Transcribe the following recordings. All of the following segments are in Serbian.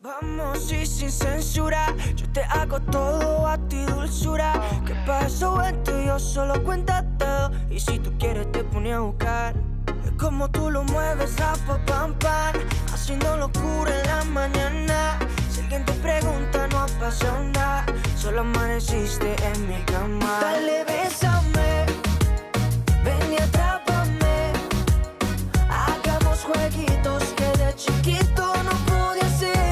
Vamos y sin censura, yo te hago todo a ti dulzura. ¿Qué pasó entre yo? Solo cuéntate. Y si tú quieres te pone a buscar. Es como tú lo mueves, rapa, pam, pam, haciendo locura en la mañana. Si alguien te pregunta no ha pasado nada, solo amaneciste en mi cama. Dale, bésame, ven y atrápame. Hagamos jueguitos que de chiquito no pude hacer.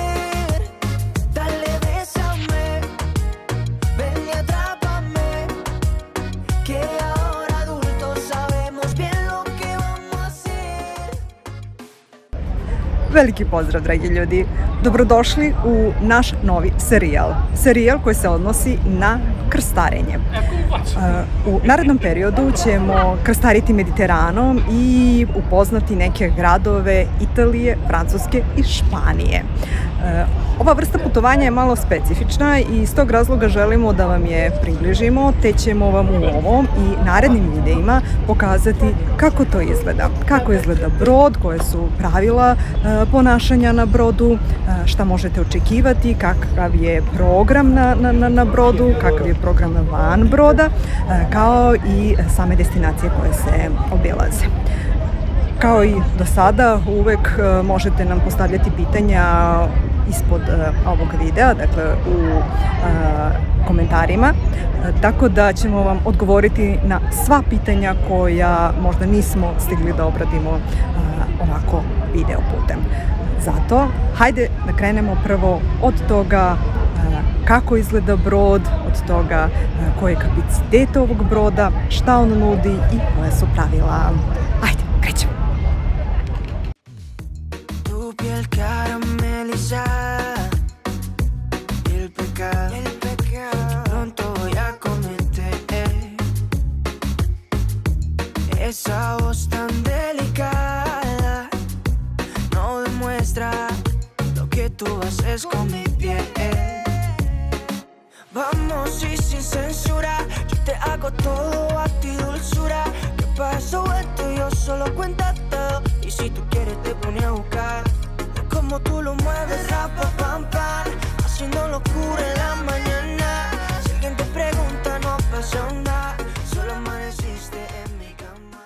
Veliki pozdrav, dragi ljudi. Dobrodošli u naš novi serijal. Serijal koji se odnosi na krstarenje. U narednom periodu ćemo krstariti Mediteranom i upoznati neke gradove Italije, Francuske i Španije. Ova vrsta putovanja je malo specifična i iz tog razloga želimo da vam je približimo, te ćemo vam u ovom i narednim videima pokazati kako to izgleda. Kako izgleda brod, koje su pravila ponašanja na brodu, šta možete očekivati, kakav je program na brodu, kakav je program van broda, kao i same destinacije koje se obilaze. Kao i do sada, uvek možete nam postavljati pitanja ispod ovog videa, dakle u komentarima, tako da ćemo vam odgovoriti na sva pitanja koja možda nismo stigli da obradimo ovako video putem. Zato, hajde da krenemo prvo od toga kako izgleda brod, od toga koji je kapacitet ovog broda, šta on nudi i koja su pravila. Hajde, krećemo! Esa voz tan delicada no demuestra lo que tú haces con mi piel. Vamos y sin censura, yo te hago todo a ti dulzura. ¿Qué pasó entre yo? Solo cuéntate. Y si tú quieres te pone a buscar. Es como tú lo mueves, rapa, pam, pam, haciendo locura en la mañana. Si alguien te pregunta no ha pasado nada, solo amaneciste en mi cama.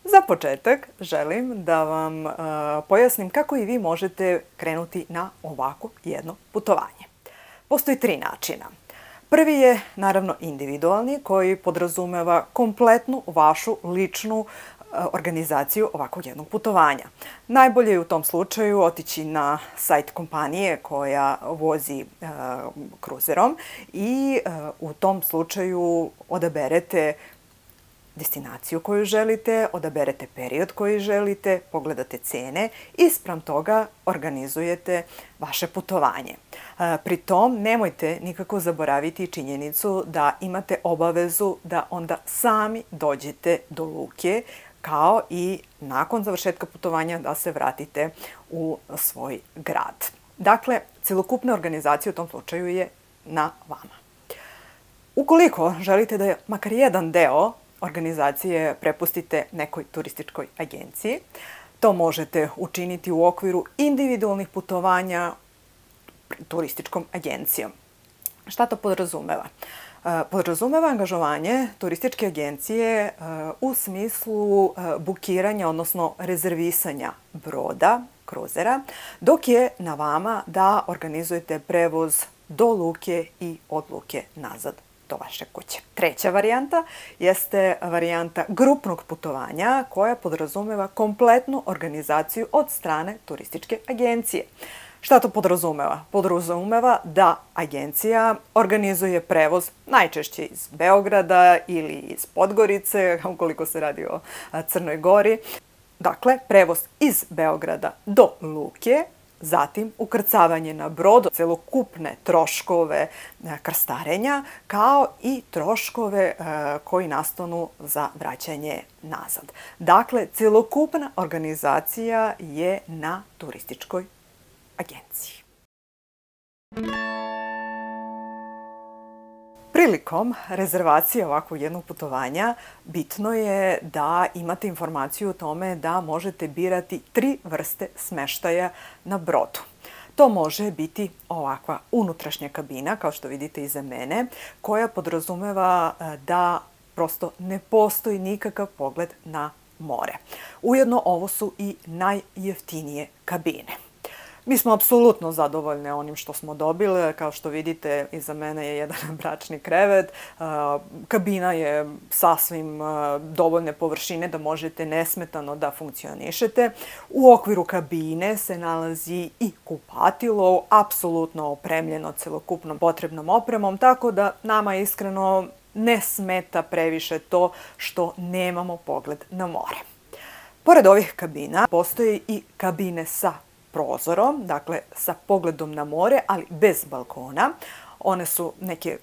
Za početak želim da vam pojasnim kako i vi možete krenuti na ovako jedno putovanje. Postoji 3 načina. Prvi je naravno individualni koji podrazumeva kompletnu vašu ličnu organizaciju ovakvog jednog putovanja. Najbolje je u tom slučaju otići na sajt kompanije koja vozi kruzerom i u tom slučaju odaberete destinaciju koju želite, odaberete period koji želite, pogledate cene i spram toga organizujete vaše putovanje. Pri tom nemojte nikako zaboraviti činjenicu da imate obavezu da onda sami dođete do luke, kao i nakon završetka putovanja da se vratite u svoj grad. Dakle, celokupna organizacija u tom slučaju je na vama. Ukoliko želite da makar jedan deo organizacije prepustite nekoj turističkoj agenciji, to možete učiniti u okviru individualnih putovanja turističkom agencijom. Šta to podrazumeva? Podrazumeva angažovanje turističke agencije u smislu bukiranja, odnosno rezervisanja broda, kruzera, dok je na vama da organizujete prevoz do luke i od luke nazad do vaše kuće. Treća varijanta jeste varijanta grupnog putovanja koja podrazumeva kompletnu organizaciju od strane turističke agencije. Šta to podrazumeva? Podrazumeva da agencija organizuje prevoz najčešće iz Beograda ili iz Podgorice, ukoliko se radi o Crnoj Gori. Dakle, prevoz iz Beograda do luke, zatim ukrcavanje na brod, celokupne troškove krstarenja, kao i troškove koji nastanu za vraćanje nazad. Dakle, celokupna organizacija je na turističkoj agenciji. Prilikom rezervacije ovakvog jednog putovanja bitno je da imate informaciju o tome da možete birati 3 vrste smeštaja na brodu. To može biti ovakva unutrašnja kabina, kao što vidite iza mene, koja podrazumeva da prosto ne postoji nikakav pogled na more. Ujedno ovo su i najjeftinije kabine. Mi smo apsolutno zadovoljne onim što smo dobili. Kao što vidite, iza mene je jedan bračni krevet. Kabina je sasvim dovoljne površine da možete nesmetano da funkcionišete. U okviru kabine se nalazi i kupatilo, apsolutno opremljeno celokupnom potrebnom opremom, tako da nama iskreno ne smeta previše to što nemamo pogled na more. Pored ovih kabina postoje i kabine sa prozorom, dakle sa pogledom na more, ali bez balkona. One su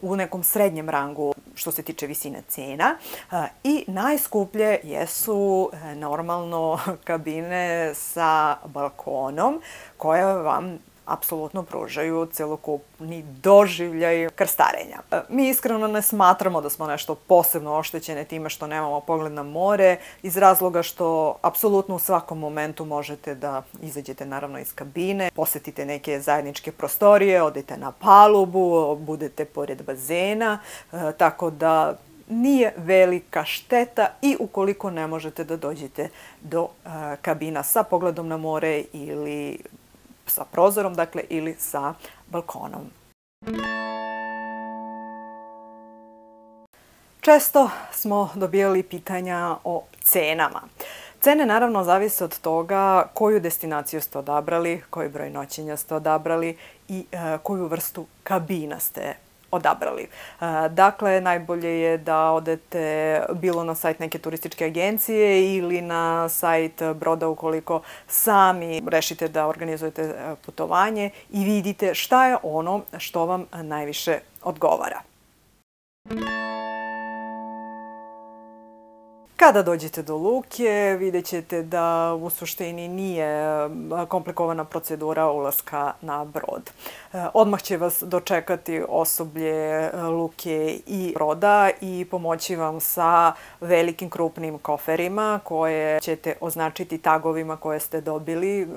u nekom srednjem rangu što se tiče visine cena i najskuplje jesu normalno kabine sa balkonom koje vam apsolutno pružaju celokupni doživljaj krstarenja. Mi iskreno ne smatramo da smo nešto posebno oštećene time što nemamo pogled na more, iz razloga što apsolutno u svakom momentu možete da izađete naravno iz kabine, posetite neke zajedničke prostorije, odete na palubu, budete pored bazena, tako da nije velika šteta i ukoliko ne možete da dođete do kabina sa pogledom na more ili sa prozorom, dakle, ili sa balkonom. Često smo dobijali pitanja o cenama. Cene naravno zavise od toga koju destinaciju ste odabrali, koji broj noćenja ste odabrali i koju vrstu kabina ste odabrali. Dakle, najbolje je da odete bilo na sajt neke turističke agencije ili na sajt broda ukoliko sami rešite da organizujete putovanje i vidite šta je ono što vam najviše odgovara. Kada dođete do luke, vidjet ćete da u suštini nije komplikovana procedura ulaska na brod. Odmah će vas dočekati osoblje luke i broda i pomoći vam sa velikim krupnim koferima koje ćete označiti tagovima koje ste dobili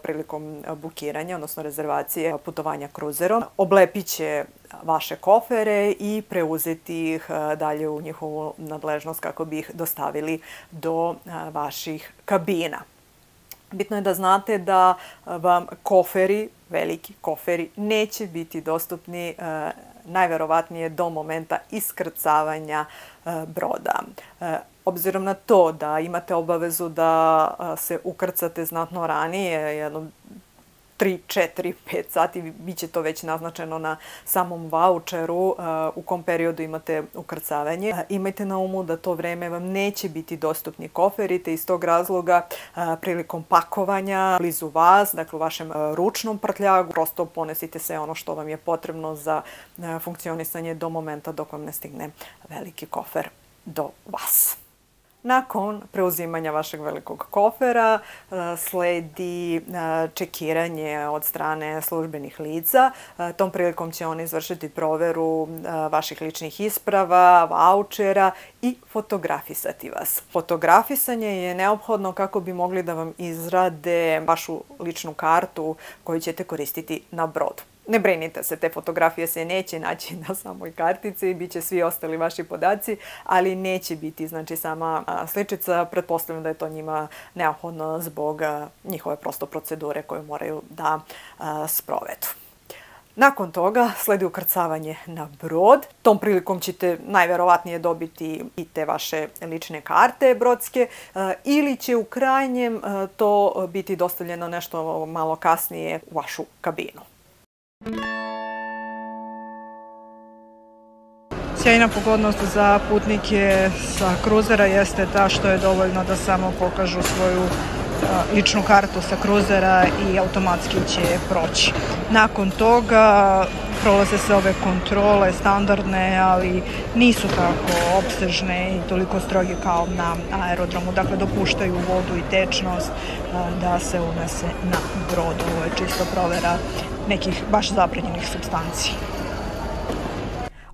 prilikom bukiranja, odnosno rezervacije putovanja kruzerom. Oblepit će vaše kofere i preuzeti ih dalje u njihovu nadležnost kako bi ih dostavili do vaših kabina. Bitno je da znate da vam koferi, veliki koferi, neće biti dostupni najverovatnije do momenta iskrcavanja broda. Obzirom na to da imate obavezu da se ukrcate znatno ranije, jedno 3, 4, 5 sati, bit će to već naznačeno na samom vaučeru u kom periodu imate ukrcavanje. Imajte na umu da to vreme vam neće biti dostupni koferi, te iz tog razloga prilikom pakovanja blizu vas, dakle u vašem ručnom prtljagu, prosto ponesite sve ono što vam je potrebno za funkcionisanje do momenta dok vam ne stigne veliki kofer do vas. Nakon preuzimanja vašeg velikog kofera sledi čekiranje od strane službenih lica. Tom prilikom će oni izvršiti proveru vaših ličnih isprava, vaučera i fotografisati vas. Fotografisanje je neophodno kako bi mogli da vam izrade vašu ličnu kartu koju ćete koristiti na brodu. Ne brinite se, te fotografije se neće naći na samoj kartici, bit će svi ostali vaši podaci, ali neće biti sama sličica. Pretpostavljam da je to njima neophodno zbog njihove prosto procedure koju moraju da sprovedu. Nakon toga sledi ukrcavanje na brod. Tom prilikom ćete najverovatnije dobiti i te vaše lične karte brodske ili će u krajnjem to biti dostavljeno nešto malo kasnije u vašu kabinu. Sjajna pogodnost za putnike sa kruzera jeste ta što je dovoljno da samo pokažu svoju ličnu kartu sa kruzera i automatski će proći. Nakon toga prolaze se ove kontrole standardne, ali nisu tako opsežne i toliko stroge kao na aerodromu. Dakle, dopuštaju vodu i tečnost da se unese na brodu. Ovo je čisto provera nekih baš zabranjenih supstanci.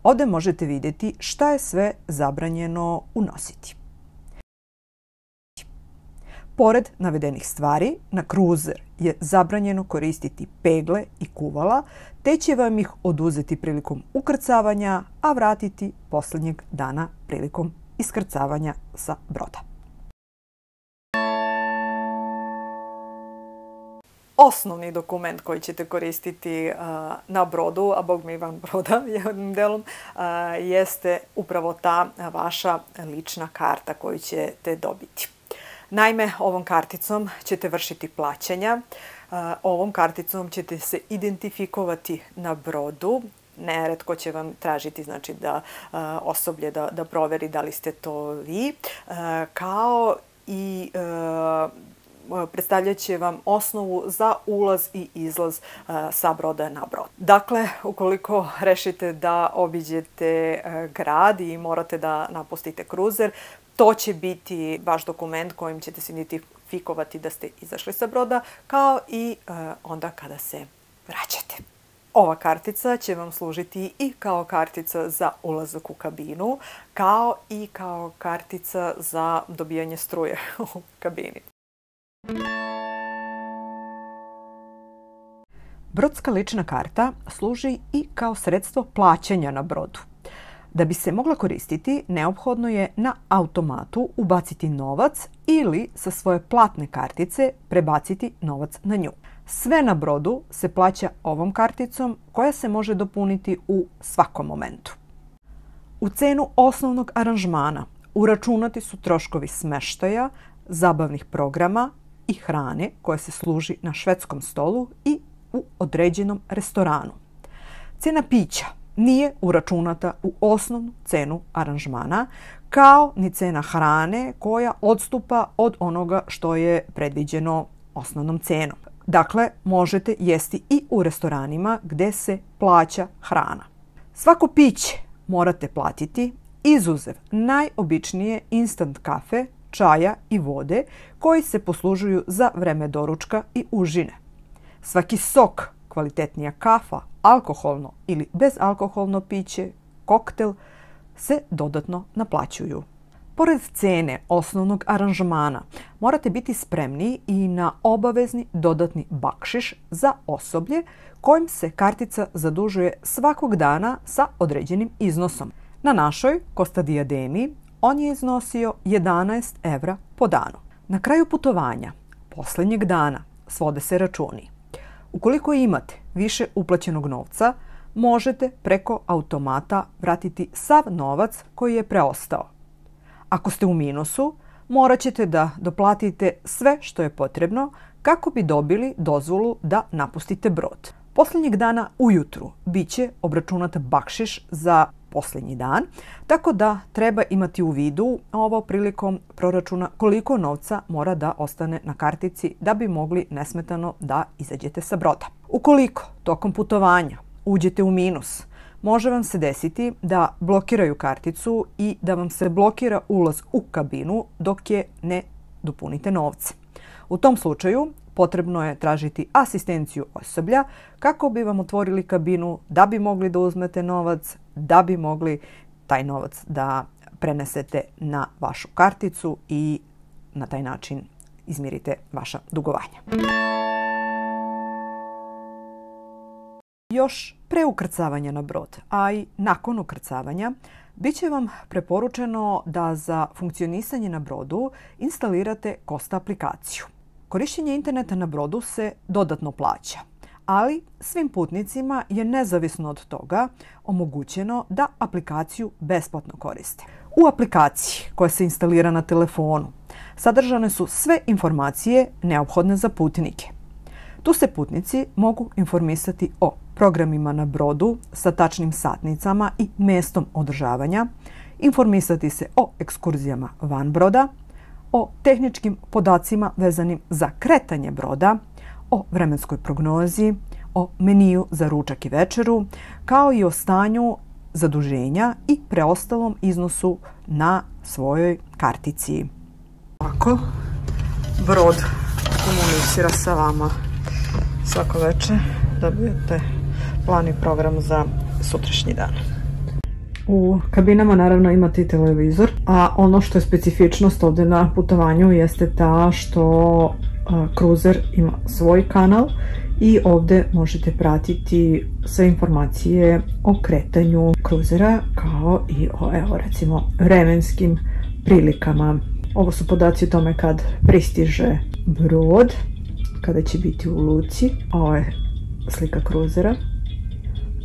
Ovdje možete vidjeti šta je sve zabranjeno unositi. Pored navedenih stvari, na kruzer je zabranjeno koristiti pegle i kuvala, te će vam ih oduzeti prilikom ukrcavanja, a vratiti posljednjeg dana prilikom iskrcavanja sa broda. Osnovni dokument koji ćete koristiti na brodu, a bog mi van broda jednim delom, jeste upravo ta vaša lična karta koju ćete dobiti. Naime, ovom karticom ćete vršiti plaćanja, ovom karticom ćete se identifikovati na brodu. Neretko će vam tražiti da osoblje da proveri da li ste to vi, kao i predstavljat će vam osnovu za ulaz i izlaz sa broda na brod. Dakle, ukoliko rešite da obiđete grad i morate da napustite kruzer, to će biti vaš dokument kojim ćete se identifikovati da ste izašli sa broda, kao i onda kada se vraćate. Ova kartica će vam služiti i kao kartica za ulazak u kabinu, kao i kao kartica za dobijanje struje u kabini. Brodska lična karta služi i kao sredstvo plaćanja na brodu. Da bi se mogla koristiti, neophodno je na automatu ubaciti novac ili sa svoje platne kartice prebaciti novac na nju. Sve na brodu se plaća ovom karticom koja se može dopuniti u svakom momentu. U cenu osnovnog aranžmana uračunati su troškovi smeštaja, zabavnih programa i hrane koja se služi na švedskom stolu i u određenom restoranu. Cena pića nije uračunata u osnovnu cenu aranžmana, kao ni cena hrane koja odstupa od onoga što je predviđeno osnovnom cenom. Dakle, možete jesti i u restoranima gdje se plaća hrana. Svako piće morate platiti, izuzev najobičnije instant kafe, čaja i vode koji se poslužuju za vreme doručka i užine. Svaki sok, kvalitetnija kafa, alkoholno ili bezalkoholno piće, koktel se dodatno naplaćuju. Pored cene osnovnog aranžmana morate biti spremni i na obavezni dodatni bakšiš za osoblje kojim se kartica zadužuje svakog dana sa određenim iznosom. Na našoj Costa Diademi on je iznosio 11 evra po danu. Na kraju putovanja, posljednjeg dana, svode se računi. Ukoliko imate više uplaćenog novca, možete preko automata vratiti sav novac koji je preostao. Ako ste u minusu, morat ćete da doplatite sve što je potrebno kako bi dobili dozvolu da napustite brod. Posljednjeg dana ujutru bit će obračunat bakšiš za posljednji dan, tako da treba imati u vidu ovo prilikom proračuna koliko novca mora da ostane na kartici da bi mogli nesmetano da izađete sa broda. Ukoliko tokom putovanja uđete u minus, može vam se desiti da blokiraju karticu i da vam se blokira ulaz u kabinu dok je ne dopunite novce. U tom slučaju potrebno je tražiti asistenciju osoblja kako bi vam otvorili kabinu da bi mogli da uzmete novac, da bi mogli taj novac da prenesete na vašu karticu i na taj način izmirite vaša dugovanja. Još pre ukrcavanja na brod, a i nakon ukrcavanja, bit će vam preporučeno da za funkcionisanje na brodu instalirate Costa aplikaciju. Korišćenje interneta na brodu se dodatno plaća, ali svim putnicima je nezavisno od toga omogućeno da aplikaciju besplatno koriste. U aplikaciji koja se instalira na telefonu sadržane su sve informacije neophodne za putnike. Tu se putnici mogu informisati o programima na brodu sa tačnim satnicama i mestom održavanja, informisati se o ekskurzijama van broda, o tehničkim podacima vezanim za kretanje broda, o vremenskoj prognozi, o meniju za ručak i večeru, kao i o stanju zaduženja i preostalom iznosu na svojoj kartici. Ovako, brod komunicira sa vama svako večer, dobijete plan i program za sutrašnji dan. U kabinama naravno imate i televizor, a ono što je specifičnost ovde na putovanju jeste ta što kruzer ima svoj kanal i ovde možete pratiti sve informacije o kretanju kruzera kao i o, evo recimo, vremenskim prilikama. Ovo su podaci o tome kad pristiže brod, kada će biti u luci. Ovo je slika kruzera,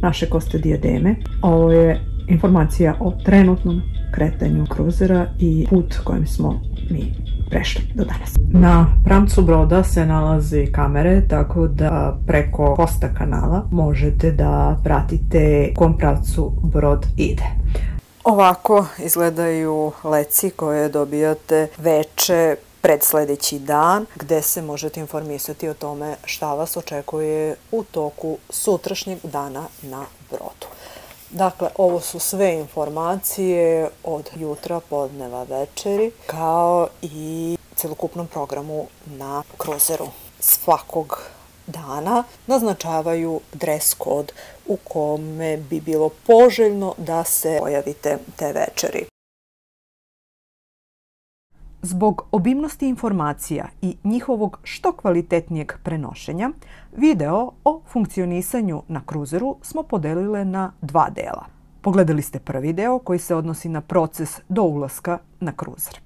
naše Costa Diademe. Ovo je informacija o trenutnom kretanju kruzera i put kojim smo mi prešli do danas. Na pramcu broda se nalaze kamere, tako da preko Costa kanala možete da pratite u kom pravcu brod ide. Ovako izgledaju leci koje dobijate veče pred sledeći dan, gde se možete informisati o tome šta vas očekuje u toku sutrašnjeg dana na brodu. Dakle, ovo su sve informacije od jutra, podneva, večeri, kao i celokupnom programu na kruzeru. Svakog dana naznačavaju dress code u kome bi bilo poželjno da se pojavite te večeri. Zbog obimnosti informacija i njihovog što kvalitetnijeg prenošenja, video o funkcionisanju na kruzeru smo podelile na dva dela. Pogledali ste prvi deo koji se odnosi na proces do ulaska na kruzer.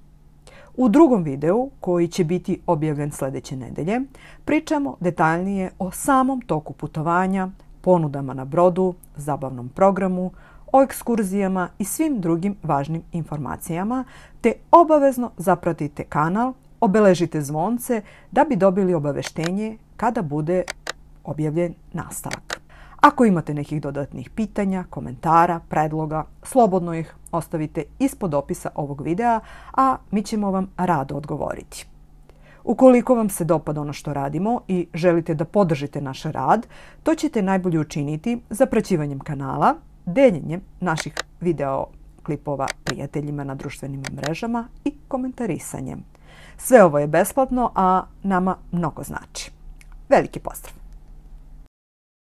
U drugom videu, koji će biti objavljen sledeće nedelje, pričamo detaljnije o samom toku putovanja, ponudama na brodu, zabavnom programu, o ekskurzijama i svim drugim važnim informacijama, te obavezno zapratite kanal, obeležite zvonce da bi dobili obaveštenje kada bude objavljen nastavak. Ako imate nekih dodatnih pitanja, komentara, predloga, slobodno ih ostavite ispod opisa ovog videa, a mi ćemo vam rado odgovoriti. Ukoliko vam se dopada ono što radimo i želite da podržite naš rad, to ćete najbolje učiniti zapraćivanjem kanala, deljenjem naših video klipova prijateljima na društvenim mrežama i komentarisanjem. Sve ovo je besplatno, a nama mnogo znači. Veliki pozdrav!